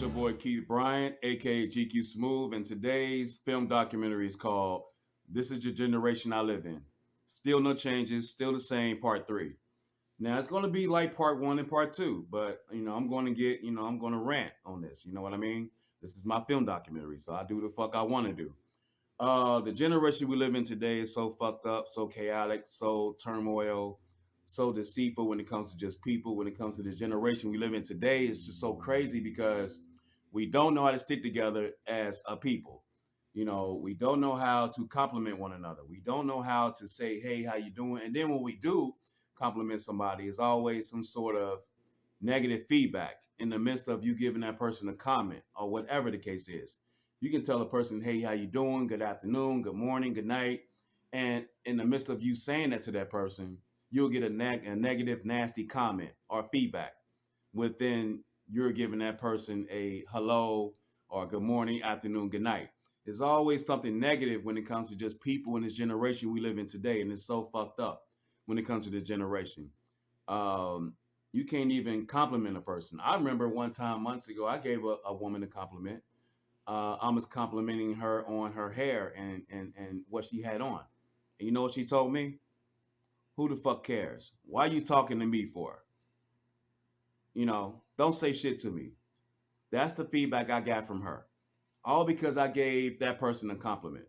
your boy Keith Bryant, aka GQ Smooth, and today's film documentary is called "This Is Your Generation I Live In." Still no changes, still the same. Part three. Now it's going to be like part one and part two, but I'm going to I'm going to rant on this. You know what I mean? This is my film documentary, so I do the fuck I want to do. The generation we live in today is so fucked up, so chaotic, so turmoil, so deceitful when it comes to just people. When it comes to the generation we live in today, it's just so crazy because we don't know how to stick together as a people. We don't know how to compliment one another. We don't know how to say, "Hey, how you doing?" And then when we do compliment somebody, it's always some sort of negative feedback in the midst of you giving that person a comment or whatever the case is. You can tell a person, "Hey, how you doing? Good afternoon, good morning, good night." And in the midst of you saying that to that person, you'll get a negative, nasty comment or feedback. Within you're giving that person a hello or good morning, afternoon, good night. There's always something negative when it comes to just people in this generation we live in today, and it's so fucked up when it comes to this generation. Um, you can't even compliment a person. I remember one time months ago, I gave a woman a compliment. I was complimenting her on her hair and what she had on. And you know what she told me? Who the fuck cares? Why are you talking to me for? Don't say shit to me. That's the feedback I got from her. All because I gave that person a compliment.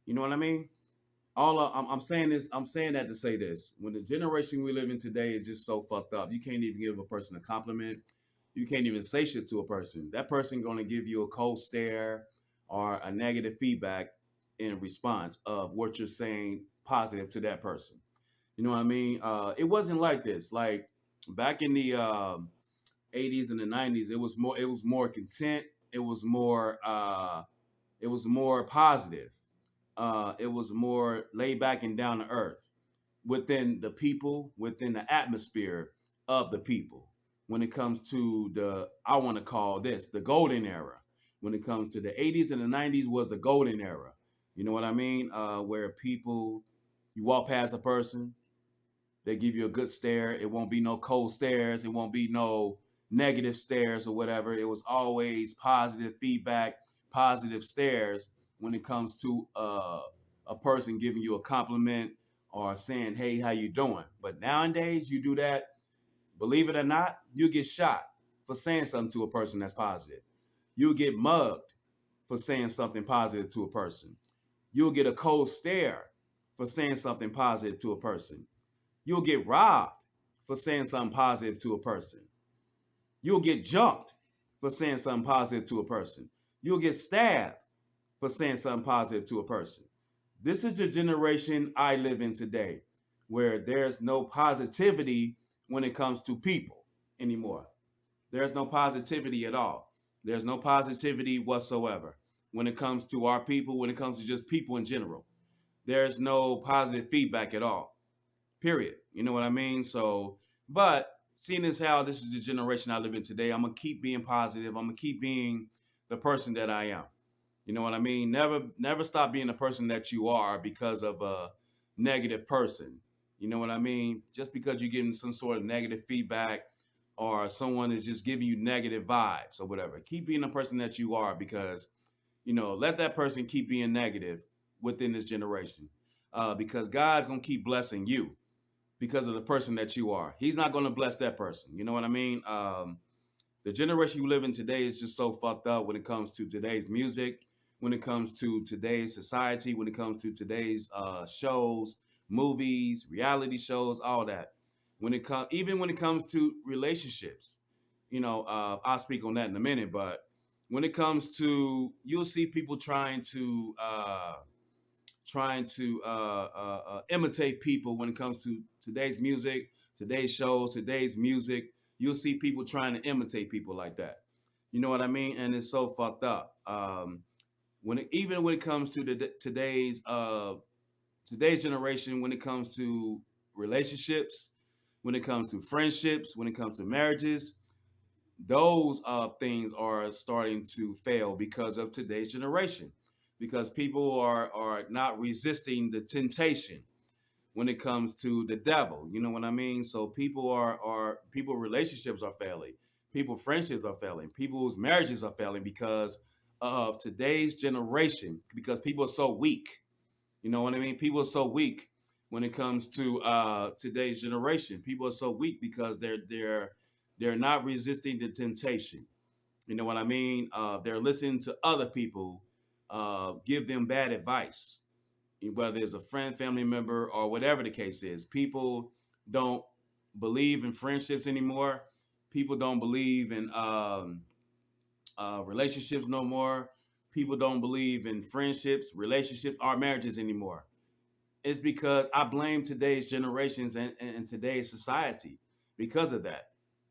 You know what I mean? I'm saying this. I'm saying that to say this. When the generation we live in today is just so fucked up, you can't even give a person a compliment. You can't even say shit to a person. That person gonna give you a cold stare or a negative feedback in response of what you're saying positive to that person. You know what I mean? It wasn't like this. Like back in the 80s and the 90s, it was more. It was more content. It was more. It was more positive. It was more laid back and down to earth within the people, within the atmosphere of the people. When it comes to I want to call this the golden era. When it comes to the 80s and the 90s was the golden era. You know what I mean? Where people, you walk past a person, they give you a good stare. It won't be no cold stares. It won't be no negative stares or whatever. It was always positive feedback, positive stares when it comes to a person giving you a compliment or saying, "Hey, how you doing?" But nowadays, you do that, believe it or not, you get shot for saying something to a person that's positive. You'll get mugged for saying something positive to a person. You'll get a cold stare for saying something positive to a person. You'll get robbed for saying something positive to a person. You'll get jumped for saying something positive to a person. You'll get stabbed for saying something positive to a person. This is the generation I live in today, where there's no positivity when it comes to people anymore. There's no positivity at all. There's no positivity whatsoever when it comes to our people, when it comes to just people in general. There's no positive feedback at all. Period. You know what I mean? So, but seeing as how this is the generation I live in today, I'm gonna keep being positive. I'm gonna keep being the person that I am. You know what I mean? Never stop being the person that you are because of a negative person. You know what I mean? Just because you're getting some sort of negative feedback or someone is just giving you negative vibes or whatever. Keep being the person that you are because, let that person keep being negative within this generation. Because God's gonna keep blessing you because of the person that you are. He's not going to bless that person. You know what I mean? The generation you live in today is just so fucked up when it comes to today's music, when it comes to today's society, when it comes to today's shows, movies, reality shows, all that. Even when it comes to relationships, I'll speak on that in a minute. But when it comes to, you'll see people trying to imitate people when it comes to today's music, today's shows, today's music. You'll see people trying to imitate people like that. You know what I mean? And it's so fucked up. Even when it comes to today's generation, when it comes to relationships, when it comes to friendships, when it comes to marriages, those things are starting to fail because of today's generation, because people are not resisting the temptation when it comes to the devil. You know what I mean? So people relationships are failing. People friendships are failing. People's marriages are failing because of today's generation. Because people are so weak. You know what I mean? People are so weak when it comes to today's generation. People are so weak because they're not resisting the temptation. You know what I mean? They're listening to other people give them bad advice, whether it's a friend, family member, or whatever the case is. People don't believe in friendships anymore. People don't believe in relationships no more. People don't believe in friendships, relationships, or marriages anymore. It's because I blame today's generations and today's society because of that.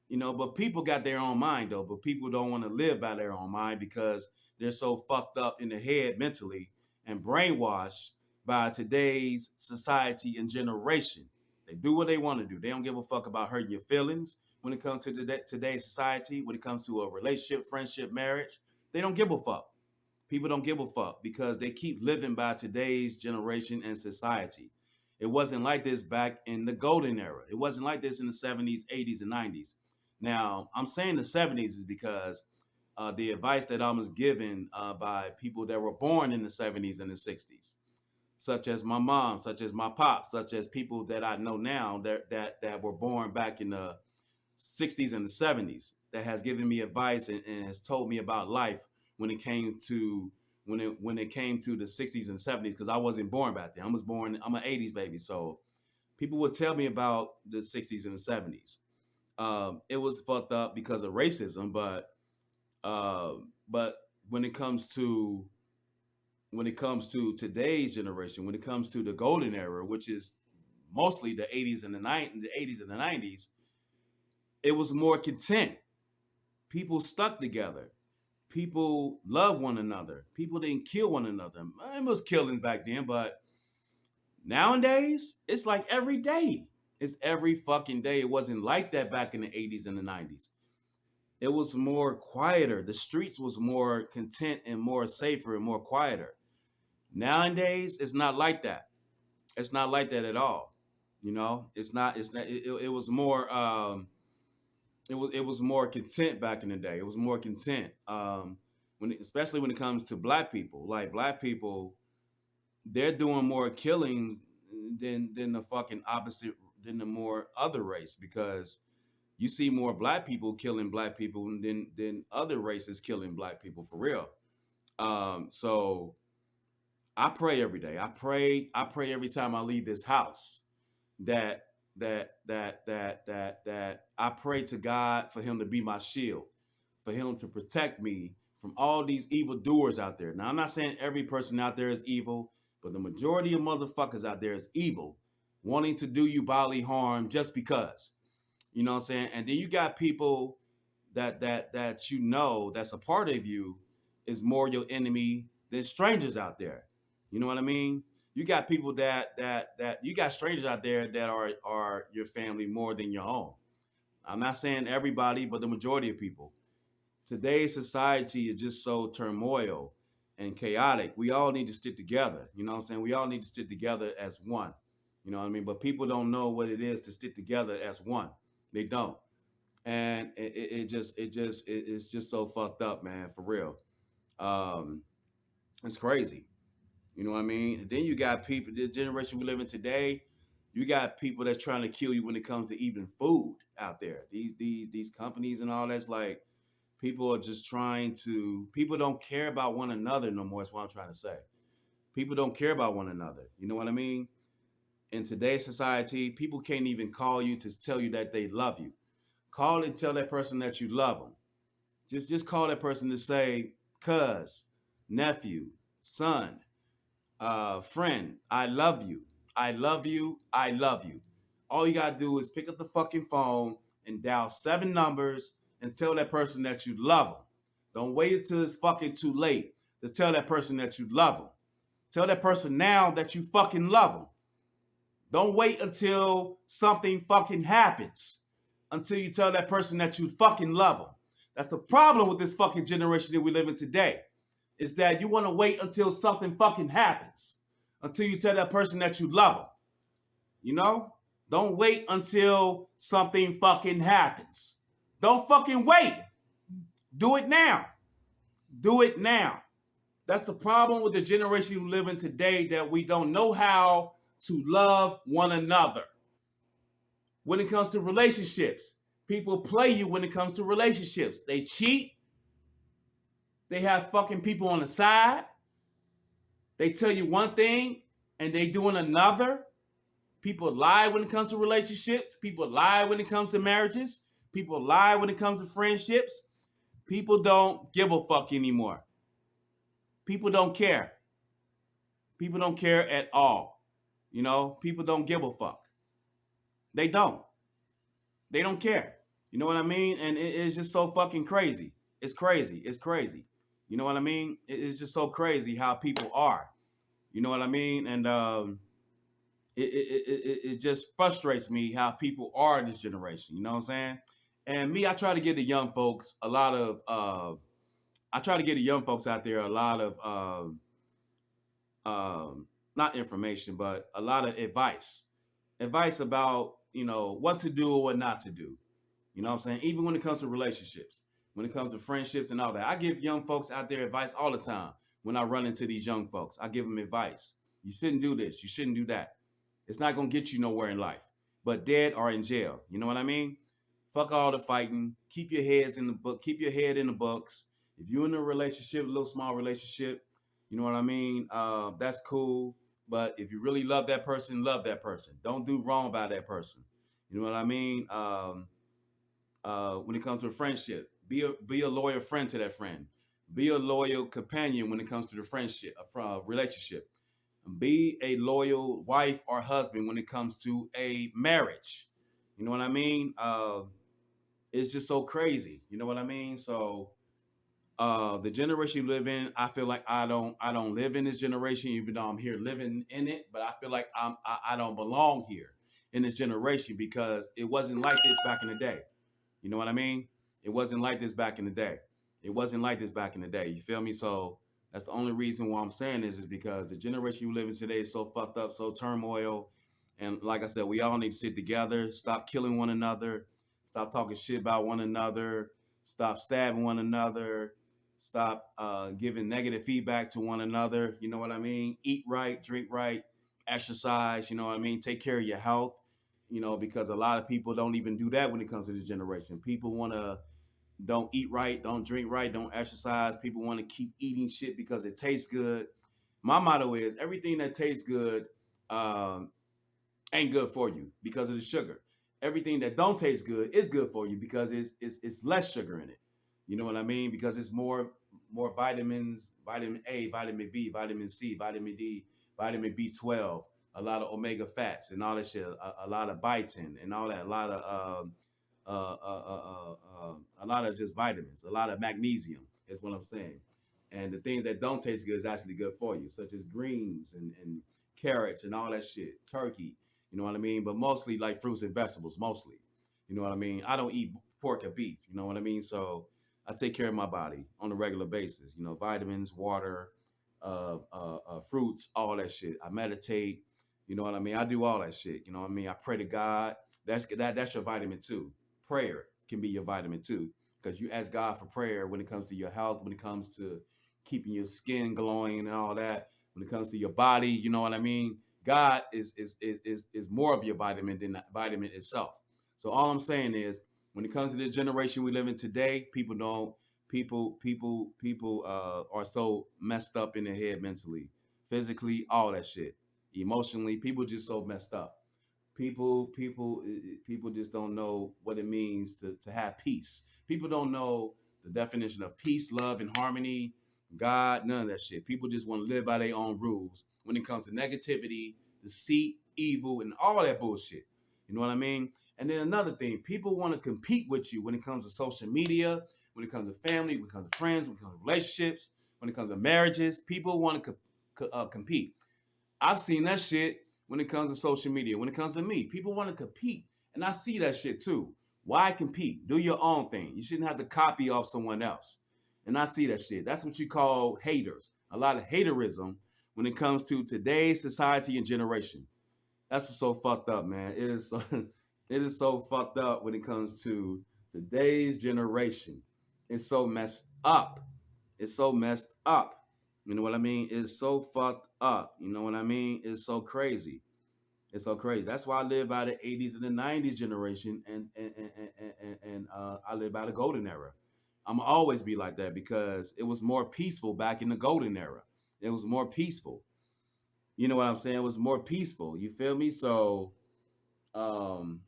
But people got their own mind though, but people don't want to live by their own mind because they're so fucked up in the head mentally and brainwashed by today's society and generation. They do what they want to do. They don't give a fuck about hurting your feelings when it comes to today's society, when it comes to a relationship, friendship, marriage. They don't give a fuck. People don't give a fuck because they keep living by today's generation and society. It wasn't like this back in the golden era. It wasn't like this in the 70s, 80s, and 90s. Now, I'm saying the 70s is because the advice that I was given by people that were born in the 70s and the 60s, such as my mom, such as my pop, such as people that I know now that were born back in the 60s and the 70s, that has given me advice and has told me about life when it came to when it came to the 60s and 70s, because I wasn't born back then. I'm an 80s baby. So people would tell me about the 60s and the 70s. It was fucked up because of racism, but when it comes to today's generation, when it comes to the golden era, which is mostly the 80s and the 80s and the 90s, it was more content. People stuck together. People loved one another. People didn't kill one another. It was killings back then, but nowadays it's like every day. It's every fucking day. It wasn't like that back in the 80s and the 90s. It was more quieter. The streets was more content and more safer and more quieter. Nowadays, it's not like that. It's not like that at all. It's not. It's not. It was more. It was more content back in the day. It was more content. Especially when it comes to black people. Like black people, they're doing more killings than the fucking opposite than the more other race, because you see more black people killing black people than other races killing black people for real. So I pray every day. I pray every time I leave this house that that I pray to God for him to be my shield, for him to protect me from all these evil doers out there. Now I'm not saying every person out there is evil, but the majority of motherfuckers out there is evil, wanting to do you bodily harm just because. You know what I'm saying? And then you got people that's a part of you is more your enemy than strangers out there. You know what I mean? You got people that you got strangers out there that are your family more than your own. I'm not saying everybody, but the majority of people. Today's society is just so turmoil and chaotic. We all need to stick together. You know what I'm saying? We all need to stick together as one. You know what I mean? But people don't know what it is to stick together as one. They don't. And it's just so fucked up, man, for real. Um, it's crazy. You know what I mean? And then you got people, the generation we live in today, you got people that's trying to kill you when it comes to even food out there. These companies and all that's like, people are just trying to, people don't care about one another no more. That's what I'm trying to say. People don't care about one another. You know what I mean? In today's society, people can't even call you to tell you that they love you. Call and tell that person that you love them. Just call that person to say, cuz, nephew, son, friend, I love you. I love you. I love you. All you gotta do is pick up the fucking phone and dial 7 numbers and tell that person that you love them. Don't wait until it's fucking too late to tell that person that you love them. Tell that person now that you fucking love them. Don't wait until something fucking happens until you tell that person that you fucking love them. That's the problem with this fucking generation that we live in today. Is that you want to wait until something fucking happens until you tell that person that you love them. You know? Don't wait until something fucking happens. Don't fucking wait. Do it now. Do it now. That's the problem with the generation we live in today, that we don't know how to love one another. When it comes to relationships, people play you when it comes to relationships. They cheat. They have fucking people on the side. They tell you one thing and they doing another. People lie when it comes to relationships. People lie when it comes to marriages. People lie when it comes to friendships. People don't give a fuck anymore. People don't care. People don't care at all. You know, people don't give a fuck. They don't. They don't care. You know what I mean? And it's just so fucking crazy. It's crazy. It's crazy. You know what I mean? It's just so crazy how people are. You know what I mean? And it just frustrates me how people are in this generation. You know what I'm saying? And me, I try to give the young folks a lot of. I try to give the young folks out there a lot of not information, but a lot of advice about, you know, what to do or what not to do. You know what I'm saying? Even when it comes to relationships, when it comes to friendships and all that, I give young folks out there advice all the time. When I run into these young folks, I give them advice. You shouldn't do this. You shouldn't do that. It's not gonna get you nowhere in life, but dead or in jail. You know what I mean? Fuck all the fighting. Keep your heads in the book. Keep your head in the books. If you're in a relationship, a little small relationship, you know what I mean? That's cool. But if you really love that person, love that person. Don't do wrong by that person. You know what I mean? When it comes to a friendship, be a loyal friend to that friend. Be a loyal companion when it comes to the friendship, relationship. Be a loyal wife or husband when it comes to a marriage. You know what I mean? It's just so crazy. You know what I mean? So the generation you live in, I feel like I don't live in this generation, even though I'm here living in it. But I feel like I don't belong here in this generation because it wasn't like this back in the day. You know what I mean? It wasn't like this back in the day. It wasn't like this back in the day. You feel me? So that's the only reason why I'm saying this is because the generation you live in today is so fucked up, so turmoil. And like I said, we all need to sit together, stop killing one another, stop talking shit about one another, stop stabbing one another, stop giving negative feedback to one another. You know what I mean? Eat right, drink right, exercise. You know what I mean? Take care of your health, you know, because a lot of people don't even do that when it comes to this generation. People want to don't eat right, don't drink right, don't exercise. People want to keep eating shit because it tastes good. My motto is everything that tastes good um, ain't good for you because of the sugar. Everything that don't taste good is good for you because it's less sugar in it. You know what I mean? Because it's more vitamins, vitamin A, vitamin B, vitamin C, vitamin D, vitamin B12, a lot of omega fats and all that shit, a lot of biotin and all that, uh, uh, uh, a lot of just vitamins, a lot of magnesium is what I'm saying. And the things that don't taste good is actually good for you, such as greens and carrots and all that shit, turkey, you know what I mean? But mostly like fruits and vegetables, mostly. You know what I mean? I don't eat pork or beef, you know what I mean? So I take care of my body on a regular basis, you know, vitamins, water, fruits, all that shit. I meditate, you know what I mean? I do all that shit, you know what I mean? I pray to God. That's your vitamin too. Prayer can be your vitamin too, because you ask God for prayer when it comes to your health, when it comes to keeping your skin glowing and all that. When it comes to your body, you know what I mean. God is more of your vitamin than the vitamin itself. So all I'm saying is, when it comes to the generation we live in today, people don't people are so messed up in their head mentally, physically, all that shit, emotionally. People just so messed up. People just don't know what it means to have peace. People don't know the definition of peace, love, and harmony, God, none of that shit. People just want to live by their own rules when it comes to negativity, deceit, evil, and all that bullshit. You know what I mean? And then another thing, people want to compete with you when it comes to social media, when it comes to family, when it comes to friends, when it comes to relationships, when it comes to marriages. People want to compete. I've seen that shit when it comes to social media. When it comes to me, people want to compete. And I see that shit too. Why compete? Do your own thing. You shouldn't have to copy off someone else. And I see that shit. That's what you call haters. A lot of haterism when it comes to today's society and generation. That's what's so fucked up, man. It is so, it is so fucked up when it comes to Today's generation is so messed up. It's so messed up. You know what I mean? It's so fucked up. You know what I mean? It's so crazy. It's so crazy. That's why I live by the 80s and the 90s generation, and I live by the golden era. I'm gonna always be like that because it was more peaceful back in the golden era. It was more peaceful. You know what I'm saying? It was more peaceful. You feel me? So, um,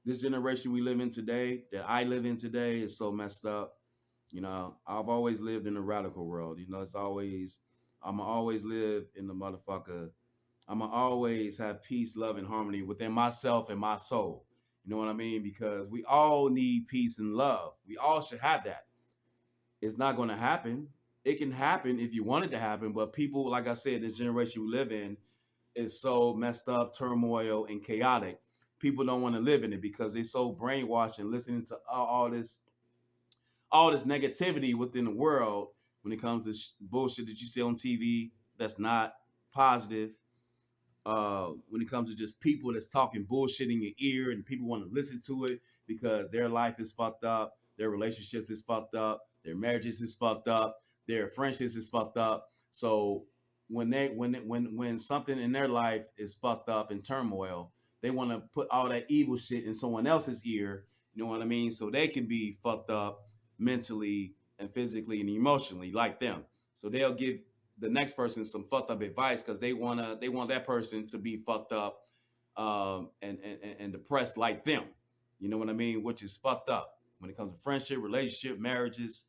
this generation we live in today, that I live in today, is so messed up. You know, I've always lived in a radical world. You know, it's always I'ma always live in the motherfucker. I'ma always have peace, love, and harmony within myself and my soul. You know what I mean? Because we all need peace and love. We all should have that. It's not gonna happen. It can happen if you want it to happen, but people, like I said, this generation we live in is so messed up, turmoil, and chaotic. People don't want to live in it because they're so brainwashed and listening to all this negativity within the world when it comes to bullshit that you see on TV that's not positive. When it comes to just people that's talking bullshit in your ear and people want to listen to it because their life is fucked up, their relationships is fucked up, their marriages is fucked up, their friendships is fucked up. So when something in their life is fucked up in turmoil, they want to put all that evil shit in someone else's ear. You know what I mean? So they can be fucked up mentally and physically and emotionally like them. So they'll give the next person some fucked up advice because they want that person to be fucked up and depressed like them. You know what I mean? Which is fucked up when it comes to friendship, relationship, marriages,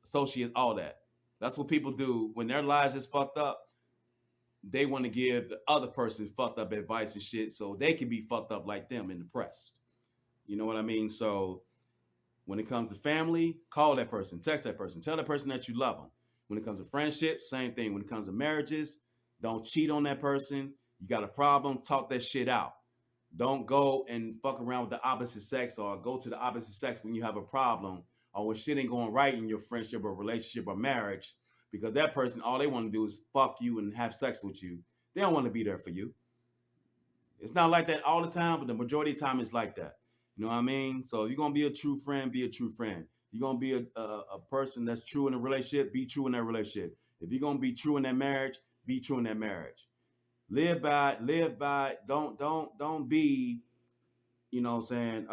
associates, all that. That's what people do when their lives is fucked up. They want to give the other person fucked up advice and shit so they can be fucked up like them and depressed. You know what I mean? So when it comes to family, call that person, text that person, tell that person that you love them. When it comes to friendships, same thing. When it comes to marriages, don't cheat on that person. You got a problem, talk that shit out. Don't go and fuck around with the opposite sex or go to the opposite sex when you have a problem or when shit ain't going right in your friendship or relationship or marriage because that person, all they want to do is fuck you and have sex with you. They don't want to be there for you. It's not like that all the time, but the majority of the time it's like that. You know what I mean? So if you're gonna be a true friend, be a true friend. You're gonna be a person that's true in a relationship, be true in that relationship. If you're gonna be true in that marriage, be true in that marriage. Live by, don't be, you know what I'm saying,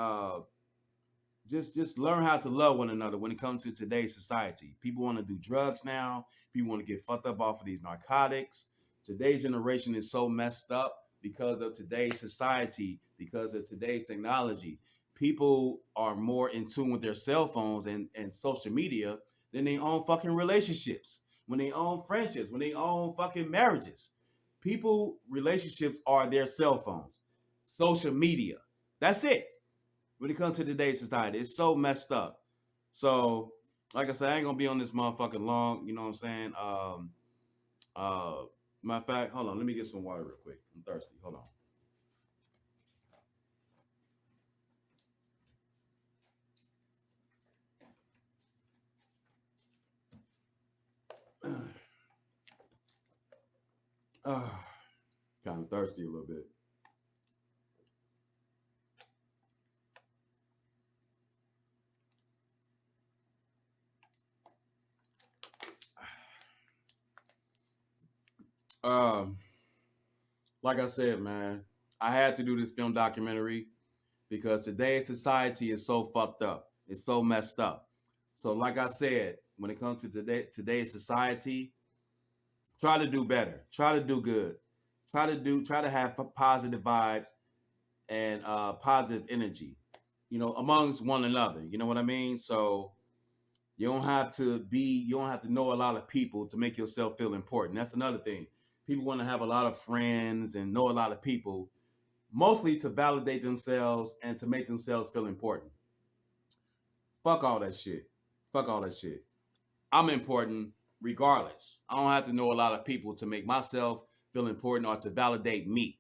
just learn how to love one another when it comes to today's society. People want to do drugs now. People want to get fucked up off of these narcotics. Today's generation is so messed up because of today's society, because of today's technology. People are more in tune with their cell phones and social media than they own fucking relationships, when they own friendships, when they own fucking marriages. People relationships are their cell phones, social media. That's it when it comes to today's society. It's so messed up. So, like I said, I ain't gonna be on this motherfucking long. You know what I'm saying? Uh, Matter of fact, hold on. Let me get some water real quick. I'm thirsty. Hold on. uh, Kind of thirsty a little bit. Um, like I said, man, I had to do this film documentary because today's society is so fucked up. It's so messed up. So, like I said, when it comes to today's society, try to do better. Try to do good. Try to have positive vibes and positive energy, you know, amongst one another. You know what I mean? So you don't have to know a lot of people to make yourself feel important. That's another thing. People want to have a lot of friends and know a lot of people, mostly to validate themselves and to make themselves feel important. Fuck all that shit. Fuck all that shit. I'm important regardless. I don't have to know a lot of people to make myself feel important or to validate me.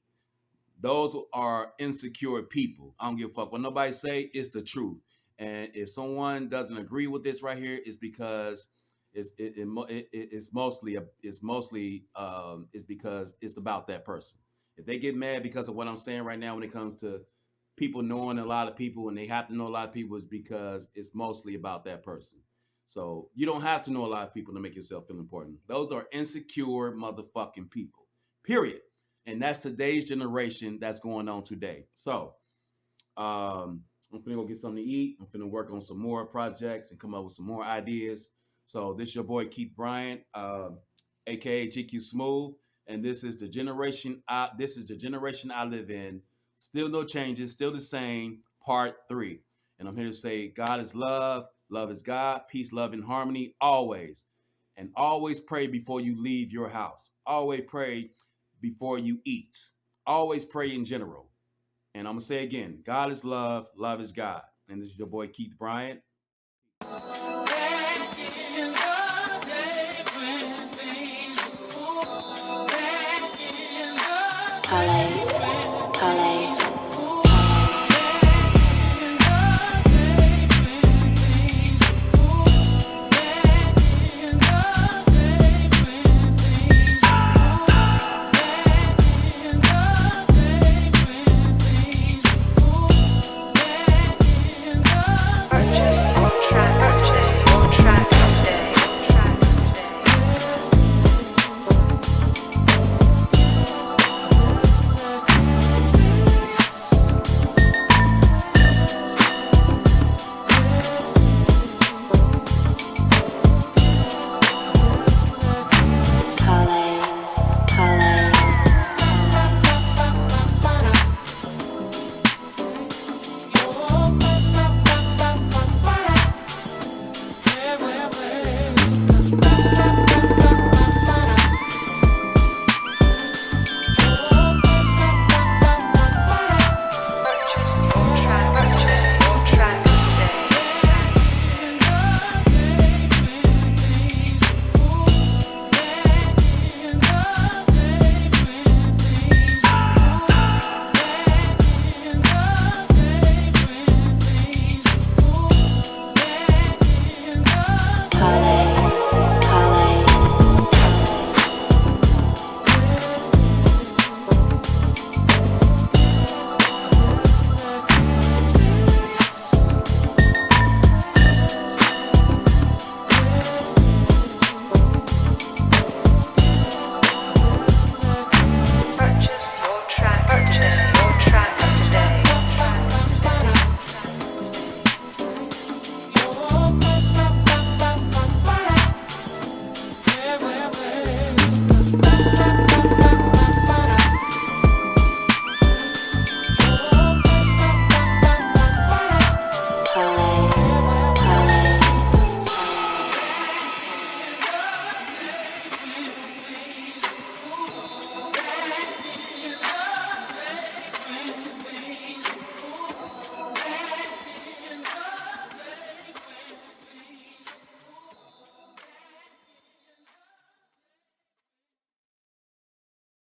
Those are insecure people. I don't give a fuck what nobody say. It's the truth. And if someone doesn't agree with this right here, it's because it's because it's about that person. If they get mad because of what I'm saying right now when it comes to people knowing a lot of people and they have to know a lot of people is because it's mostly about that person. So you don't have to know a lot of people to make yourself feel important. Those are insecure motherfucking people. Period. And that's today's generation that's going on today. So I'm finna go get something to eat. I'm finna work on some more projects and come up with some more ideas. So this your boy Keith Bryant, aka GQ Smooth, and this is the generation. This is the generation I live in. Still no changes, still the same. Part 3, and I'm here to say God is love. Love is God. Peace, love, and harmony always. And always pray before you leave your house. Always pray before you eat. Always pray in general. And I'm going to say again, God is love, love is God. And this is your boy Keith Bryant. Kale.